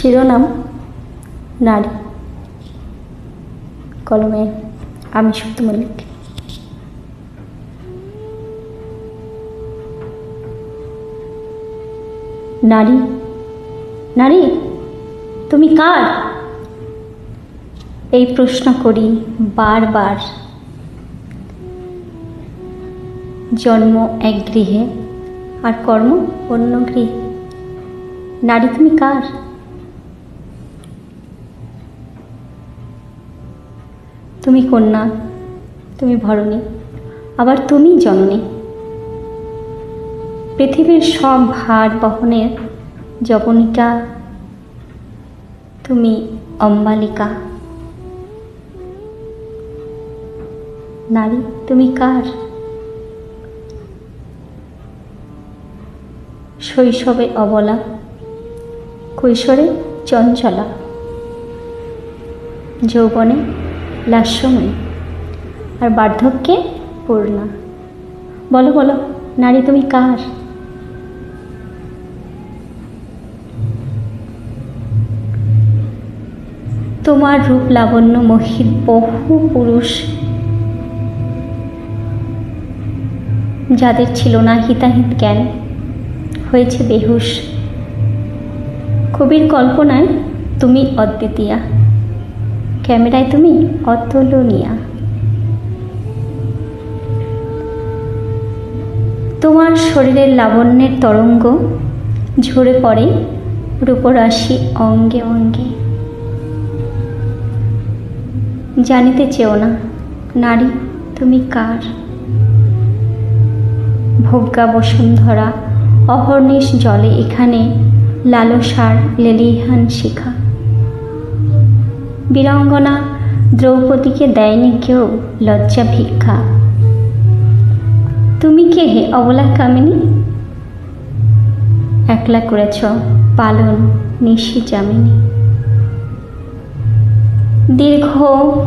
শিরোনাম নারী, কলমে আমি সুপ্ত মল্লিক। নারী, নারী তুমি কার? এই প্রশ্ন করি বারবার। জন্ম এক গৃহে আর কর্ম অন্য গৃহে। নারী তুমি কার? তুমি কন্যা, তুমি ভরণী, আবার তুমি জননী। পৃথিবীর সব ভার বহনের যবনিকা, তুমি অম্বালিকা। নারী তুমি কার? শৈশবে অবলা, কৈশোরে চঞ্চলা, যৌবনে লাস্যময়ী, আর বার্ধক্যে পূর্ণা। বলো বলো নারী তুমি কার? তোমার রূপ লাবণ্য মোহিত বহু পুরুষ, যাদের ছিল না হিতাহিত জ্ঞান, হয়েছে বেহুশ। কবির কল্পনায় তুমি অদ্বিতীয়া, ক্যামেরায় তুমি অতুলনীয়া। তোমার শরীরের লাবণ্যের তরঙ্গ ঝরে পড়ে রূপরাশি অঙ্গে অঙ্গে। জানিতে চেও না নারী তুমি কার? ভোগ্যা বসুন্ধরা অহর্নিশ জলে এখানে লালসার লেলিহান শিখা। বীরাঙ্গনা দ্রৌপদীকে দেয়নি কেউ লজ্জা ভিক্ষা। তুমি কে হে অবলা কামিনী? একলা করেছ পালন নিশি যামিনী। দীর্ঘ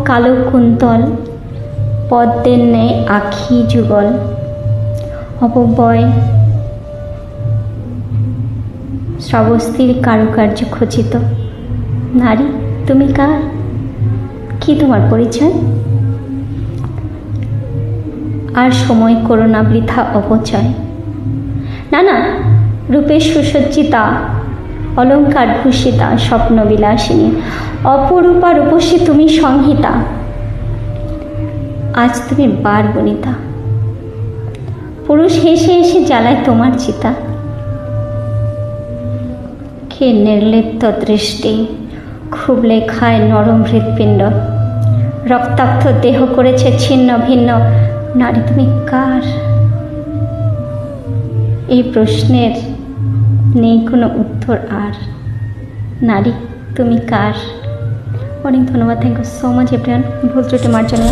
কালো কুন্তল পদ্মের ন্যায় আখি যুগল, অপব্যয় শ্রাবস্তির কারুকার্য খচিত। নারী তুমি কার? কি তোমার পরিচয়? আর সময় করো না বৃথা অপচয়। না না, রূপে সুসজ্জিতা, অলঙ্কার ভূষিতা, স্বপ্ন বিলাসিনী, অপরূপা রূপসী তুমি সংহিতা। আজ তুমি বার বনিতা, পুরুষ হেসে হেসে জ্বালায় তোমার চিতা। কে নির্লিপ্ত দৃষ্টি, খুবলে খায় নরম হৃৎপিণ্ড, রক্তাক্ত দেহ করেছে ছিন্ন ভিন্ন। নারী তুমি কার? এই প্রশ্নের নেই কোনো উত্তর আর। নারী তুমি কার? অনেক ধন্যবাদ। Thank you so much everyone. ভুল ত্রুটি মার্জনা।